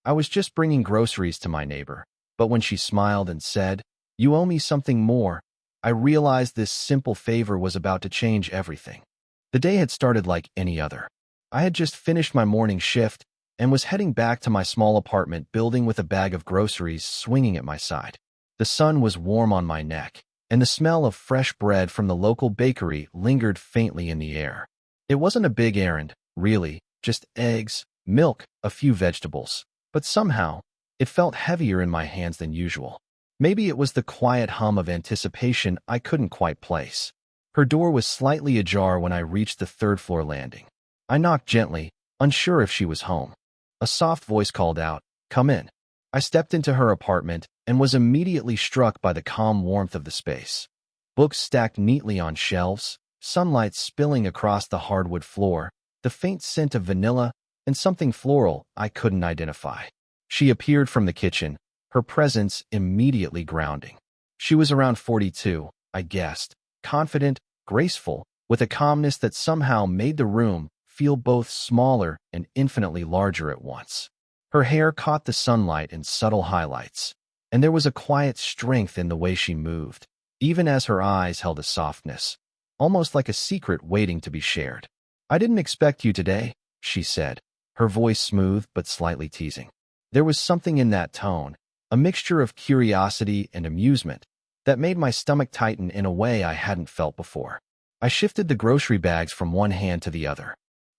I was just bringing groceries to my neighbor. But when she smiled and said, "You owe me something more," I realized this simple favor was about to change everything. The day had started like any other. I had just finished my morning shift and was heading back to my small apartment building with a bag of groceries swinging at my side. The sun was warm on my neck, and the smell of fresh bread from the local bakery lingered faintly in the air. It wasn't a big errand, really, just eggs, milk, a few vegetables. But somehow, it felt heavier in my hands than usual. Maybe it was the quiet hum of anticipation I couldn't quite place. Her door was slightly ajar when I reached the third-floor landing. I knocked gently, unsure if she was home. A soft voice called out, "Come in." I stepped into her apartment and was immediately struck by the calm warmth of the space. Books stacked neatly on shelves, sunlight spilling across the hardwood floor, the faint scent of vanilla, and something floral I couldn't identify. She appeared from the kitchen, her presence immediately grounding. She was around 42, I guessed, confident, graceful, with a calmness that somehow made the room feel both smaller and infinitely larger at once. Her hair caught the sunlight in subtle highlights, and there was a quiet strength in the way she moved, even as her eyes held a softness, almost like a secret waiting to be shared. "I didn't expect you today," she said, her voice smooth but slightly teasing. There was something in that tone, a mixture of curiosity and amusement, that made my stomach tighten in a way I hadn't felt before. I shifted the grocery bags from one hand to the other.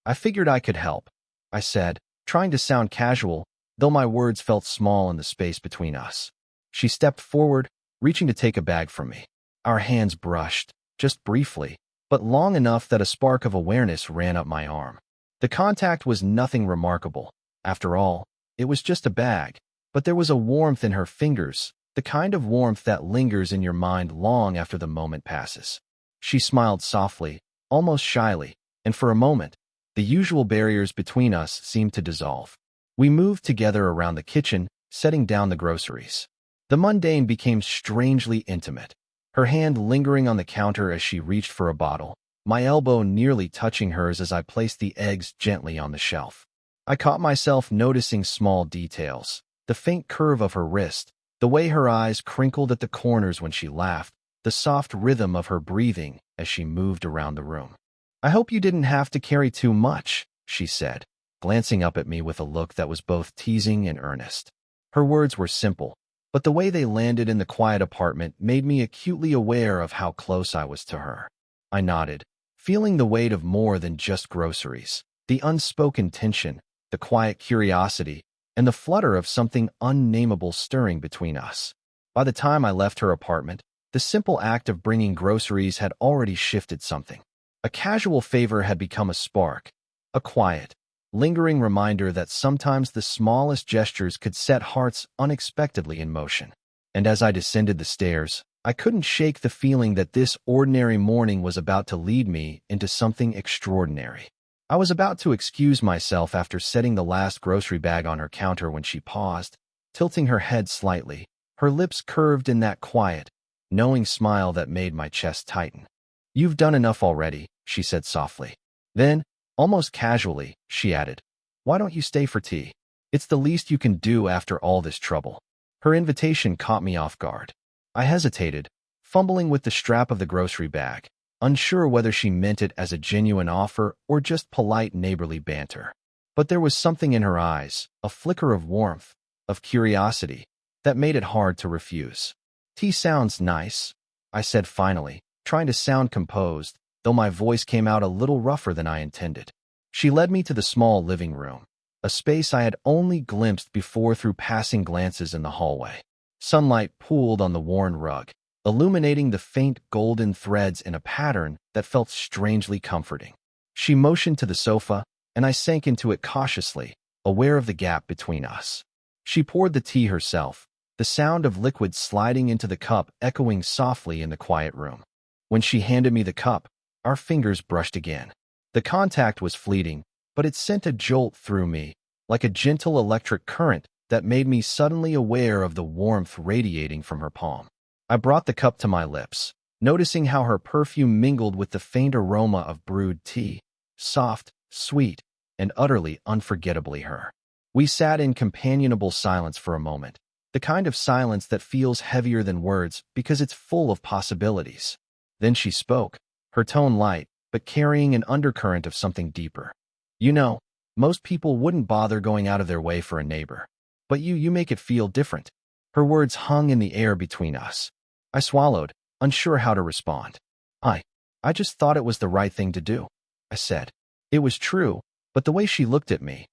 "I figured I could help," I said, trying to sound casual, though my words felt small in the space between us. She stepped forward, reaching to take a bag from me. Our hands brushed, just briefly, but long enough that a spark of awareness ran up my arm. The contact was nothing remarkable. After all, it was just a bag, but there was a warmth in her fingers, the kind of warmth that lingers in your mind long after the moment passes. She smiled softly, almost shyly, and for a moment, the usual barriers between us seemed to dissolve. We moved together around the kitchen, setting down the groceries. The mundane became strangely intimate, her hand lingering on the counter as she reached for a bottle, my elbow nearly touching hers as I placed the eggs gently on the shelf. I caught myself noticing small details, the faint curve of her wrist, the way her eyes crinkled at the corners when she laughed, the soft rhythm of her breathing as she moved around the room. "I hope you didn't have to carry too much," she said, glancing up at me with a look that was both teasing and earnest. Her words were simple, but the way they landed in the quiet apartment made me acutely aware of how close I was to her. I nodded, feeling the weight of more than just groceries, the unspoken tension, the quiet curiosity, and the flutter of something unnameable stirring between us. By the time I left her apartment, the simple act of bringing groceries had already shifted something. A casual favor had become a spark, a quiet, lingering reminder that sometimes the smallest gestures could set hearts unexpectedly in motion. And as I descended the stairs, I couldn't shake the feeling that this ordinary morning was about to lead me into something extraordinary. I was about to excuse myself after setting the last grocery bag on her counter when she paused, tilting her head slightly, her lips curved in that quiet, knowing smile that made my chest tighten. "You've done enough already," she said softly. Then, almost casually, she added, "Why don't you stay for tea? It's the least you can do after all this trouble." Her invitation caught me off guard. I hesitated, fumbling with the strap of the grocery bag, unsure whether she meant it as a genuine offer or just polite neighborly banter. But there was something in her eyes, a flicker of warmth, of curiosity, that made it hard to refuse. "Tea sounds nice," I said finally, trying to sound composed, though my voice came out a little rougher than I intended. She led me to the small living room, a space I had only glimpsed before through passing glances in the hallway. Sunlight pooled on the worn rug, illuminating the faint golden threads in a pattern that felt strangely comforting. She motioned to the sofa, and I sank into it cautiously, aware of the gap between us. She poured the tea herself, the sound of liquid sliding into the cup echoing softly in the quiet room. When she handed me the cup, our fingers brushed again. The contact was fleeting, but it sent a jolt through me, like a gentle electric current that made me suddenly aware of the warmth radiating from her palm. I brought the cup to my lips, noticing how her perfume mingled with the faint aroma of brewed tea, soft, sweet, and utterly unforgettably her. We sat in companionable silence for a moment, the kind of silence that feels heavier than words because it's full of possibilities. Then she spoke, her tone light, but carrying an undercurrent of something deeper. You know, most people wouldn't bother going out of their way for a neighbor. But you make it feel different. Her words hung in the air between us. I swallowed, unsure how to respond. I just thought it was the right thing to do, I said. It was true, but the way she looked at me,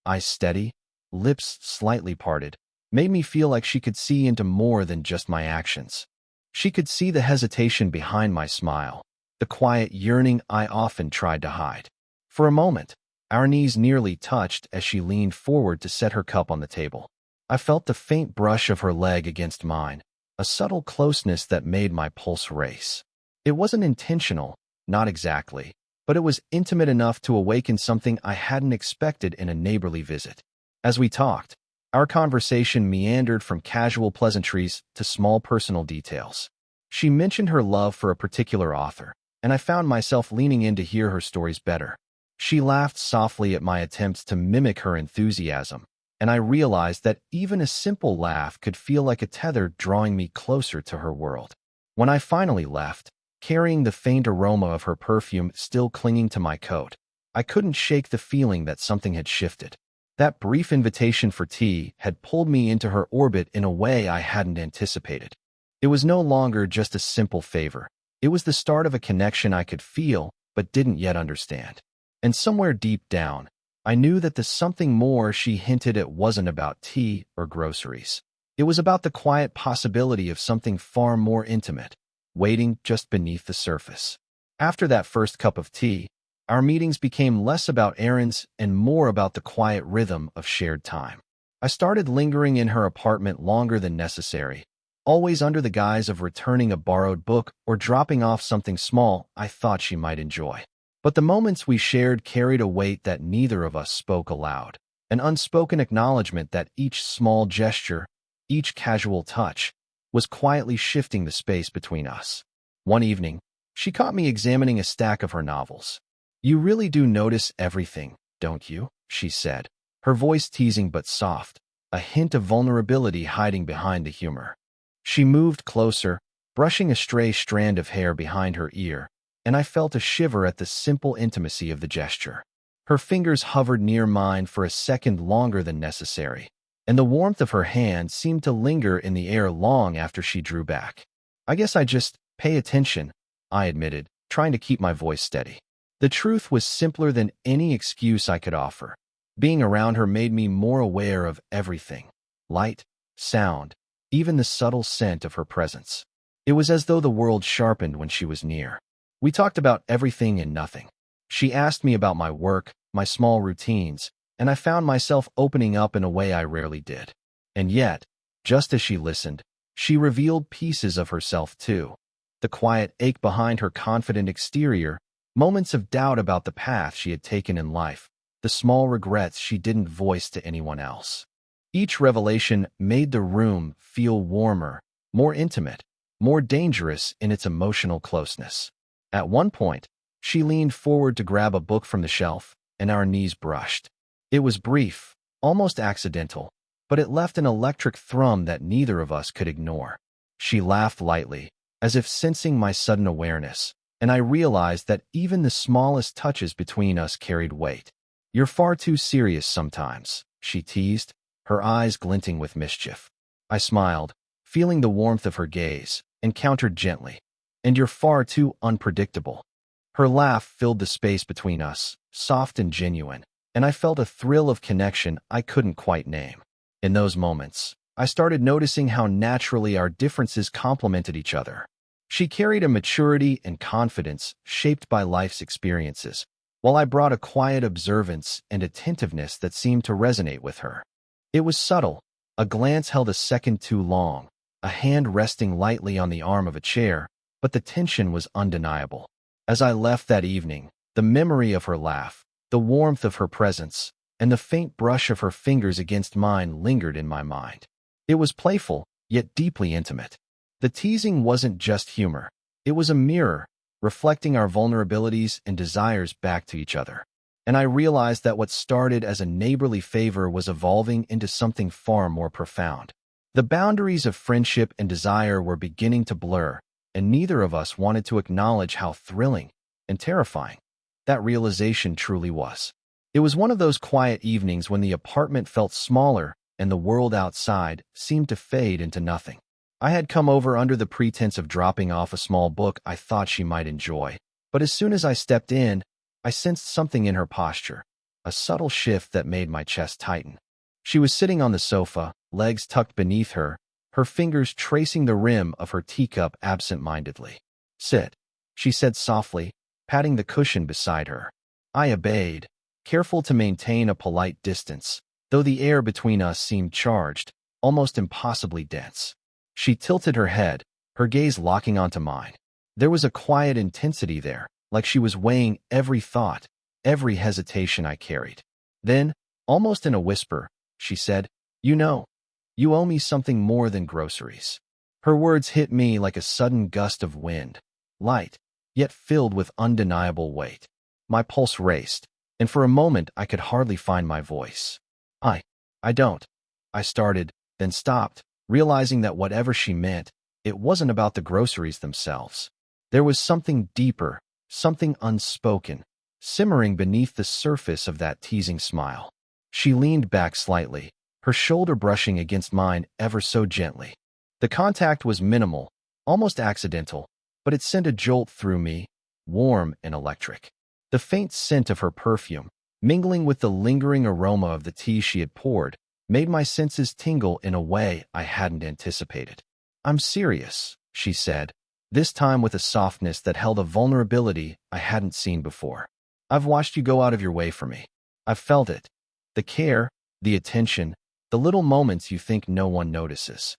eyes steady, lips slightly parted, made me feel like she could see into more than just my actions. She could see the hesitation behind my smile, the quiet yearning I often tried to hide. For a moment, our knees nearly touched as she leaned forward to set her cup on the table. I felt the faint brush of her leg against mine, a subtle closeness that made my pulse race. It wasn't intentional, not exactly, but it was intimate enough to awaken something I hadn't expected in a neighborly visit. As we talked, our conversation meandered from casual pleasantries to small personal details. She mentioned her love for a particular author, and I found myself leaning in to hear her stories better. She laughed softly at my attempts to mimic her enthusiasm, and I realized that even a simple laugh could feel like a tether drawing me closer to her world. When I finally left, carrying the faint aroma of her perfume still clinging to my coat, I couldn't shake the feeling that something had shifted. That brief invitation for tea had pulled me into her orbit in a way I hadn't anticipated. It was no longer just a simple favor. It was the start of a connection I could feel but didn't yet understand. And somewhere deep down, I knew that the something more she hinted at wasn't about tea or groceries. It was about the quiet possibility of something far more intimate, waiting just beneath the surface. After that first cup of tea, our meetings became less about errands and more about the quiet rhythm of shared time. I started lingering in her apartment longer than necessary, always under the guise of returning a borrowed book or dropping off something small I thought she might enjoy. But the moments we shared carried a weight that neither of us spoke aloud, an unspoken acknowledgement that each small gesture, each casual touch, was quietly shifting the space between us. One evening, she caught me examining a stack of her novels. "You really do notice everything, don't you?" she said, her voice teasing but soft, a hint of vulnerability hiding behind the humor. She moved closer, brushing a stray strand of hair behind her ear, and I felt a shiver at the simple intimacy of the gesture. Her fingers hovered near mine for a second longer than necessary, and the warmth of her hand seemed to linger in the air long after she drew back. "I guess I just pay attention," I admitted, trying to keep my voice steady. The truth was simpler than any excuse I could offer. Being around her made me more aware of everything: light, sound, even the subtle scent of her presence. It was as though the world sharpened when she was near. We talked about everything and nothing. She asked me about my work, my small routines, and I found myself opening up in a way I rarely did. And yet, just as she listened, she revealed pieces of herself too. The quiet ache behind her confident exterior, moments of doubt about the path she had taken in life, the small regrets she didn't voice to anyone else. Each revelation made the room feel warmer, more intimate, more dangerous in its emotional closeness. At one point, she leaned forward to grab a book from the shelf, and our knees brushed. It was brief, almost accidental, but it left an electric thrum that neither of us could ignore. She laughed lightly, as if sensing my sudden awareness, and I realized that even the smallest touches between us carried weight. "You're far too serious sometimes," she teased, her eyes glinting with mischief. I smiled, feeling the warmth of her gaze, and countered gently, "And you're far too unpredictable." Her laugh filled the space between us, soft and genuine, and I felt a thrill of connection I couldn't quite name. In those moments, I started noticing how naturally our differences complemented each other. She carried a maturity and confidence shaped by life's experiences, while I brought a quiet observance and attentiveness that seemed to resonate with her. It was subtle, a glance held a second too long, a hand resting lightly on the arm of a chair, but the tension was undeniable. As I left that evening, the memory of her laugh, the warmth of her presence, and the faint brush of her fingers against mine lingered in my mind. It was playful, yet deeply intimate. The teasing wasn't just humor. It was a mirror, reflecting our vulnerabilities and desires back to each other. and I realized that what started as a neighborly favor was evolving into something far more profound. The boundaries of friendship and desire were beginning to blur, and neither of us wanted to acknowledge how thrilling and terrifying that realization truly was. It was one of those quiet evenings when the apartment felt smaller and the world outside seemed to fade into nothing. I had come over under the pretense of dropping off a small book I thought she might enjoy, but as soon as I stepped in, I sensed something in her posture, a subtle shift that made my chest tighten. She was sitting on the sofa, legs tucked beneath her, her fingers tracing the rim of her teacup absent-mindedly. "Sit," she said softly, patting the cushion beside her. I obeyed, careful to maintain a polite distance, though the air between us seemed charged, almost impossibly dense. She tilted her head, her gaze locking onto mine. There was a quiet intensity there, like she was weighing every thought, every hesitation I carried. Then, almost in a whisper, she said, "You know, you owe me something more than groceries." Her words hit me like a sudden gust of wind, light, yet filled with undeniable weight. My pulse raced, and for a moment I could hardly find my voice. I don't," I started, then stopped, realizing that whatever she meant, it wasn't about the groceries themselves. There was something deeper, something unspoken, simmering beneath the surface of that teasing smile. She leaned back slightly, her shoulder brushing against mine ever so gently. The contact was minimal, almost accidental, but it sent a jolt through me, warm and electric. The faint scent of her perfume, mingling with the lingering aroma of the tea she had poured, made my senses tingle in a way I hadn't anticipated. "I'm serious," she said, this time with a softness that held a vulnerability I hadn't seen before. "I've watched you go out of your way for me. I've felt it. The care, the attention, the little moments you think no one notices."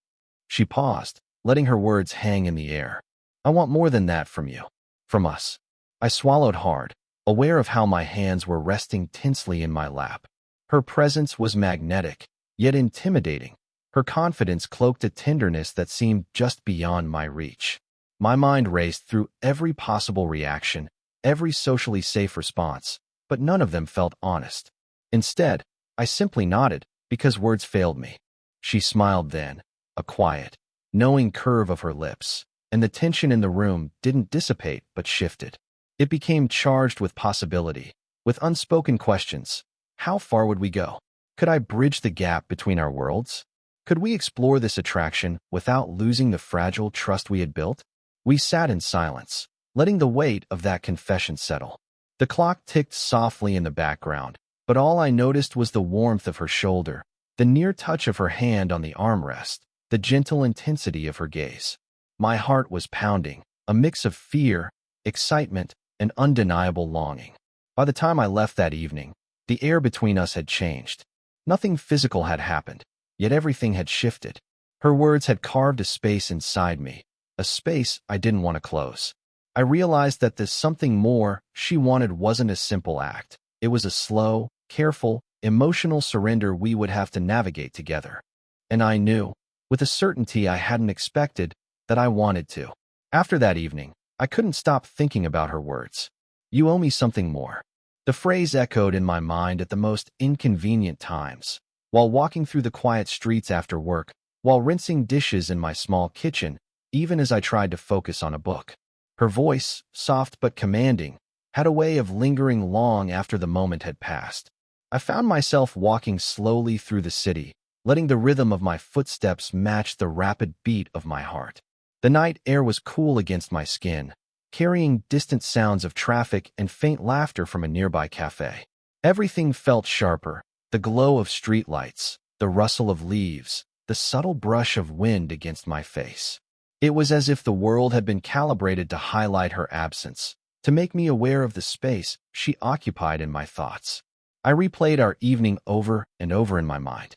She paused, letting her words hang in the air. "I want more than that from you. From us." I swallowed hard, aware of how my hands were resting tensely in my lap. Her presence was magnetic, yet intimidating. Her confidence cloaked a tenderness that seemed just beyond my reach. My mind raced through every possible reaction, every socially safe response, but none of them felt honest. Instead, I simply nodded, because words failed me. She smiled then, a quiet, knowing curve of her lips, and the tension in the room didn't dissipate but shifted. It became charged with possibility, with unspoken questions. How far would we go? Could I bridge the gap between our worlds? Could we explore this attraction without losing the fragile trust we had built? We sat in silence, letting the weight of that confession settle. The clock ticked softly in the background, but all I noticed was the warmth of her shoulder, the near touch of her hand on the armrest, the gentle intensity of her gaze. My heart was pounding, a mix of fear, excitement, and undeniable longing. By the time I left that evening, the air between us had changed. Nothing physical had happened, yet everything had shifted. Her words had carved a space inside me, a space I didn't want to close. I realized that this something more she wanted wasn't a simple act. It was a slow, careful, emotional surrender we would have to navigate together. And I knew, with a certainty I hadn't expected, that I wanted to. After that evening, I couldn't stop thinking about her words. "You owe me something more." The phrase echoed in my mind at the most inconvenient times. While walking through the quiet streets after work, while rinsing dishes in my small kitchen, even as I tried to focus on a book. Her voice, soft but commanding, had a way of lingering long after the moment had passed. I found myself walking slowly through the city, letting the rhythm of my footsteps match the rapid beat of my heart. The night air was cool against my skin, carrying distant sounds of traffic and faint laughter from a nearby cafe. Everything felt sharper, the glow of streetlights, the rustle of leaves, the subtle brush of wind against my face. It was as if the world had been calibrated to highlight her absence, to make me aware of the space she occupied in my thoughts. I replayed our evening over and over in my mind.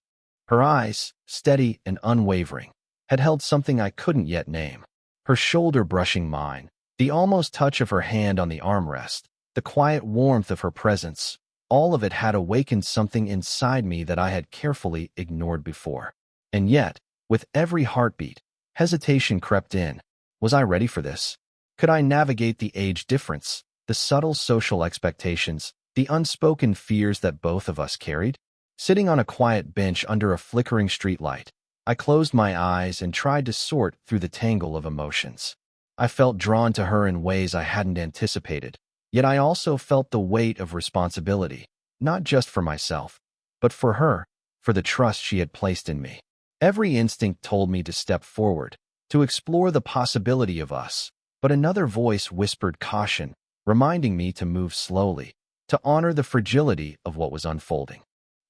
Her eyes, steady and unwavering, had held something I couldn't yet name. Her shoulder brushing mine, the almost touch of her hand on the armrest, the quiet warmth of her presence, all of it had awakened something inside me that I had carefully ignored before. And yet, with every heartbeat, hesitation crept in. Was I ready for this? Could I navigate the age difference, the subtle social expectations, the unspoken fears that both of us carried. Sitting on a quiet bench under a flickering streetlight, I closed my eyes and tried to sort through the tangle of emotions. I felt drawn to her in ways I hadn't anticipated, yet I also felt the weight of responsibility, not just for myself, but for her, for the trust she had placed in me. Every instinct told me to step forward, to explore the possibility of us, but another voice whispered caution, reminding me to move slowly, to honor the fragility of what was unfolding.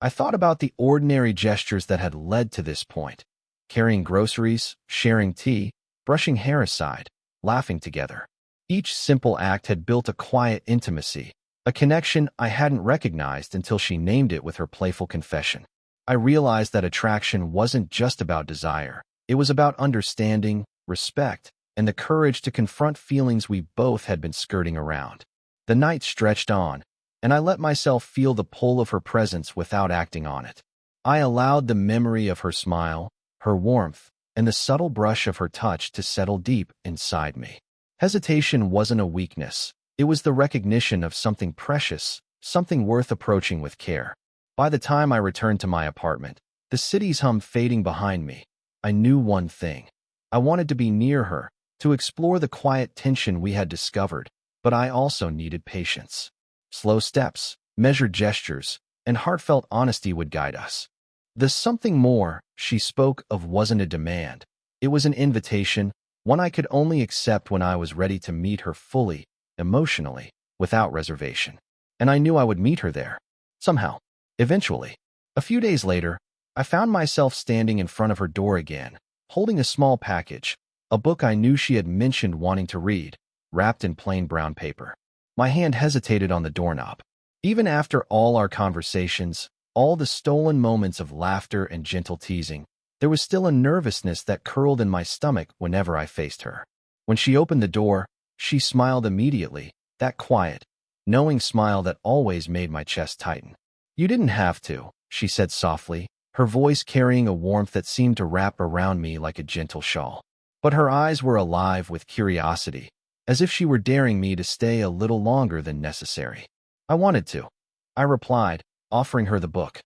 I thought about the ordinary gestures that had led to this point: carrying groceries, sharing tea, brushing hair aside, laughing together. Each simple act had built a quiet intimacy, a connection I hadn't recognized until she named it with her playful confession. I realized that attraction wasn't just about desire. It was about understanding, respect, and the courage to confront feelings we both had been skirting around. The night stretched on, and I let myself feel the pull of her presence without acting on it. I allowed the memory of her smile, her warmth, and the subtle brush of her touch to settle deep inside me. Hesitation wasn't a weakness. It was the recognition of something precious, something worth approaching with care. By the time I returned to my apartment, the city's hum fading behind me, I knew one thing. I wanted to be near her, to explore the quiet tension we had discovered, but I also needed patience. Slow steps, measured gestures, and heartfelt honesty would guide us. The something more she spoke of wasn't a demand. It was an invitation, one I could only accept when I was ready to meet her fully, emotionally, without reservation. And I knew I would meet her there. Somehow. Eventually. A few days later, I found myself standing in front of her door again, holding a small package, a book I knew she had mentioned wanting to read, wrapped in plain brown paper. My hand hesitated on the doorknob. Even after all our conversations, all the stolen moments of laughter and gentle teasing, there was still a nervousness that curled in my stomach whenever I faced her. When she opened the door, she smiled immediately, that quiet, knowing smile that always made my chest tighten. "You didn't have to," she said softly, her voice carrying a warmth that seemed to wrap around me like a gentle shawl. But her eyes were alive with curiosity, as if she were daring me to stay a little longer than necessary. "I wanted to," I replied, offering her the book.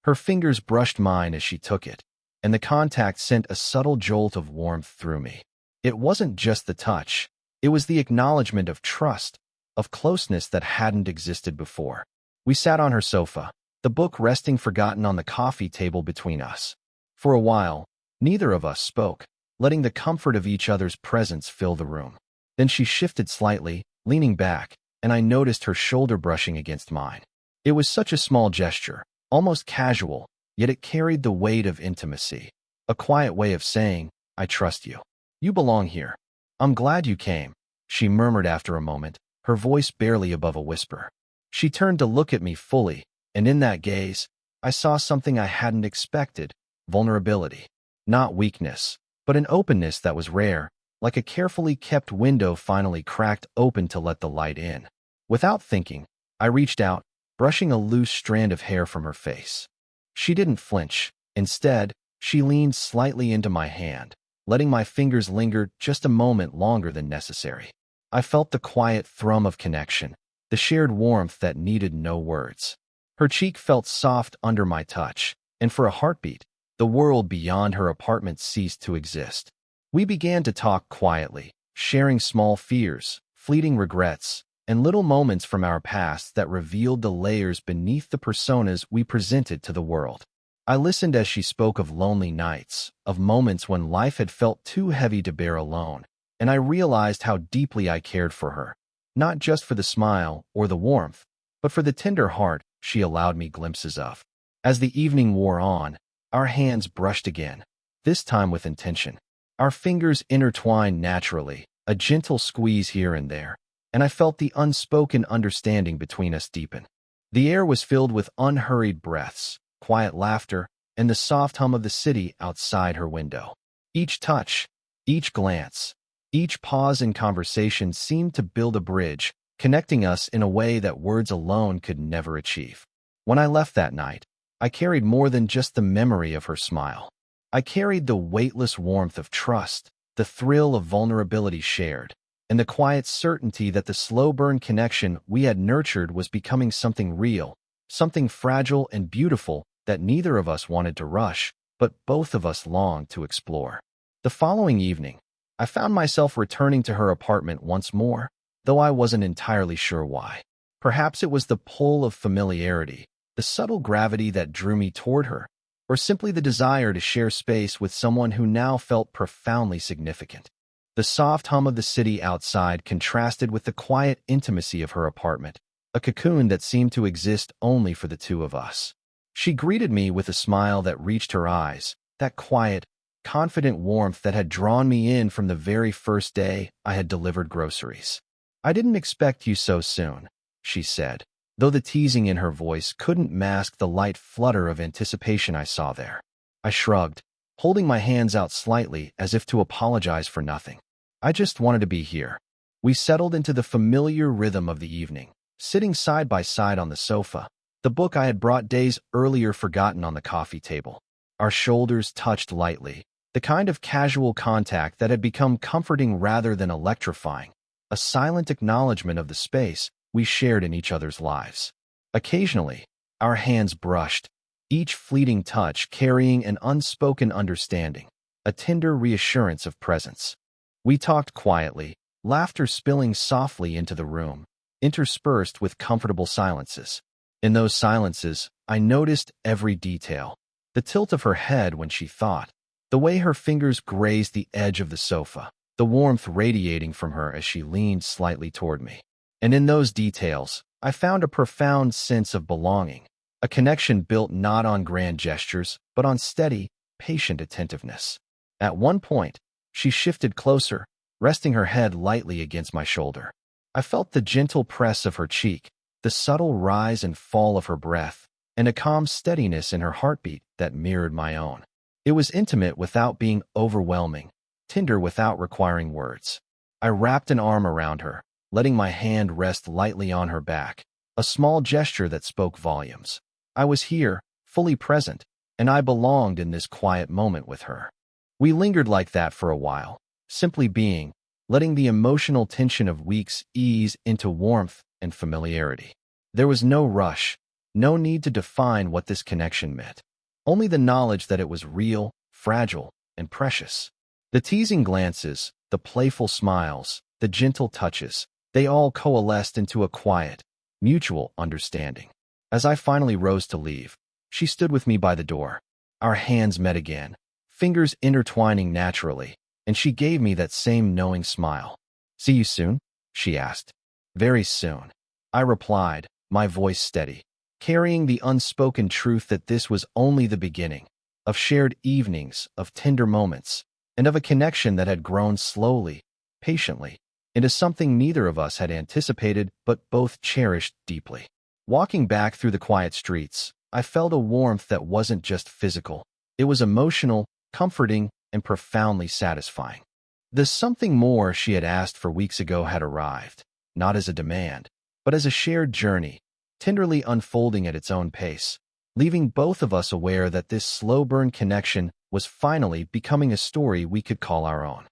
Her fingers brushed mine as she took it, and the contact sent a subtle jolt of warmth through me. It wasn't just the touch. It was the acknowledgement of trust, of closeness that hadn't existed before. We sat on her sofa, the book resting forgotten on the coffee table between us. For a while, neither of us spoke, letting the comfort of each other's presence fill the room. Then she shifted slightly, leaning back, and I noticed her shoulder brushing against mine. It was such a small gesture, almost casual, yet it carried the weight of intimacy. A quiet way of saying, "I trust you. You belong here. I'm glad you came," she murmured after a moment, her voice barely above a whisper. She turned to look at me fully, and in that gaze, I saw something I hadn't expected: vulnerability. Not weakness, but an openness that was rare, like a carefully kept window finally cracked open to let the light in. Without thinking, I reached out, brushing a loose strand of hair from her face. She didn't flinch. Instead, she leaned slightly into my hand, letting my fingers linger just a moment longer than necessary. I felt the quiet thrum of connection, the shared warmth that needed no words. Her cheek felt soft under my touch, and for a heartbeat, the world beyond her apartment ceased to exist. We began to talk quietly, sharing small fears, fleeting regrets, and little moments from our past that revealed the layers beneath the personas we presented to the world. I listened as she spoke of lonely nights, of moments when life had felt too heavy to bear alone, and I realized how deeply I cared for her, not just for the smile or the warmth, but for the tender heart she allowed me glimpses of. As the evening wore on, our hands brushed again, this time with intention. Our fingers intertwined naturally, a gentle squeeze here and there, and I felt the unspoken understanding between us deepen. The air was filled with unhurried breaths, quiet laughter, and the soft hum of the city outside her window. Each touch, each glance, each pause in conversation seemed to build a bridge, connecting us in a way that words alone could never achieve. When I left that night, I carried more than just the memory of her smile. I carried the weightless warmth of trust, the thrill of vulnerability shared, and the quiet certainty that the slow-burn connection we had nurtured was becoming something real, something fragile and beautiful that neither of us wanted to rush, but both of us longed to explore. The following evening, I found myself returning to her apartment once more, though I wasn't entirely sure why. Perhaps it was the pull of familiarity, the subtle gravity that drew me toward her, or simply the desire to share space with someone who now felt profoundly significant. The soft hum of the city outside contrasted with the quiet intimacy of her apartment, a cocoon that seemed to exist only for the two of us. She greeted me with a smile that reached her eyes, that quiet, confident warmth that had drawn me in from the very first day I had delivered groceries. "I didn't expect you so soon," she said, though the teasing in her voice couldn't mask the light flutter of anticipation I saw there. I shrugged, holding my hands out slightly as if to apologize for nothing. "I just wanted to be here." We settled into the familiar rhythm of the evening, sitting side by side on the sofa, the book I had brought days earlier forgotten on the coffee table. Our shoulders touched lightly, the kind of casual contact that had become comforting rather than electrifying, a silent acknowledgement of the space we shared in each other's lives. Occasionally, our hands brushed, each fleeting touch carrying an unspoken understanding, a tender reassurance of presence. We talked quietly, laughter spilling softly into the room, interspersed with comfortable silences. In those silences, I noticed every detail: the tilt of her head when she thought, the way her fingers grazed the edge of the sofa, the warmth radiating from her as she leaned slightly toward me. And in those details, I found a profound sense of belonging, a connection built not on grand gestures, but on steady, patient attentiveness. At one point, she shifted closer, resting her head lightly against my shoulder. I felt the gentle press of her cheek, the subtle rise and fall of her breath, and a calm steadiness in her heartbeat that mirrored my own. It was intimate without being overwhelming, tender without requiring words. I wrapped an arm around her, letting my hand rest lightly on her back, a small gesture that spoke volumes. I was here, fully present, and I belonged in this quiet moment with her. We lingered like that for a while, simply being, letting the emotional tension of weeks ease into warmth and familiarity. There was no rush, no need to define what this connection meant, only the knowledge that it was real, fragile, and precious. The teasing glances, the playful smiles, the gentle touches, they all coalesced into a quiet, mutual understanding. As I finally rose to leave, she stood with me by the door. Our hands met again, fingers intertwining naturally, and she gave me that same knowing smile. "See you soon?" she asked. "Very soon," I replied, my voice steady, carrying the unspoken truth that this was only the beginning, of shared evenings, of tender moments, and of a connection that had grown slowly, patiently, into something neither of us had anticipated but both cherished deeply. Walking back through the quiet streets, I felt a warmth that wasn't just physical. It was emotional, comforting, and profoundly satisfying. The something more she had asked for weeks ago had arrived, not as a demand, but as a shared journey, tenderly unfolding at its own pace, leaving both of us aware that this slow-burn connection was finally becoming a story we could call our own.